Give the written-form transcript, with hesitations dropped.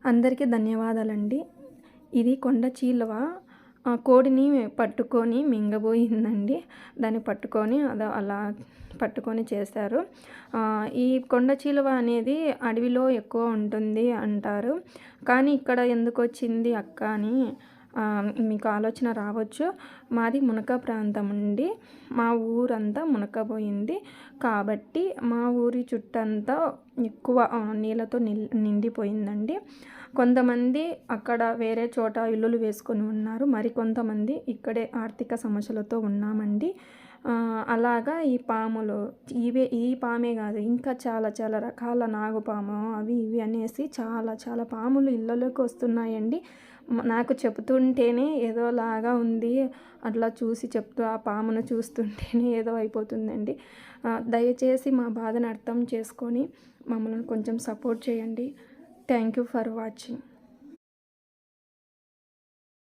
అందరికీ ధన్యవాదాలండి. ఇది కొండ చీలువ కోడిని పట్టుకొని మింగబోయిందండి. దాన్ని పట్టుకొని అలా పట్టుకొని చేశారు. ఈ కొండ చీలువ అనేది అడవిలో ఎక్కువ ఉంటుంది అంటారు. కానీ ఇక్కడ ఎందుకొచ్చింది అక్క అని మీకు ఆలోచన రావచ్చు. మాది మునక ప్రాంతం అండి. మా ఊరంతా మునకపోయింది. కాబట్టి మా ఊరి చుట్టంతా ఎక్కువ నీళ్ళతో నిండిపోయిందండి. కొంతమంది అక్కడ వేరే చోట ఇల్లులు వేసుకొని ఉన్నారు. మరికొంతమంది ఇక్కడే ఆర్థిక సమస్యలతో ఉన్నామండి. అలాగా ఈ పాములు ఈ పామే కాదు, ఇంకా చాలా చాలా రకాల నాగుపాము అవి ఇవి అనేసి చాలా చాలా పాములు ఇళ్ళలోకి వస్తున్నాయండి. నాకు చెబుతుంటేనే ఏదోలాగా ఉంది. అట్లా ఆ పామును చూస్తుంటేనే ఏదో అయిపోతుందండి. దయచేసి మా బాధను అర్థం చేసుకొని మమ్మల్ని కొంచెం సపోర్ట్ చేయండి. Thank you for watching.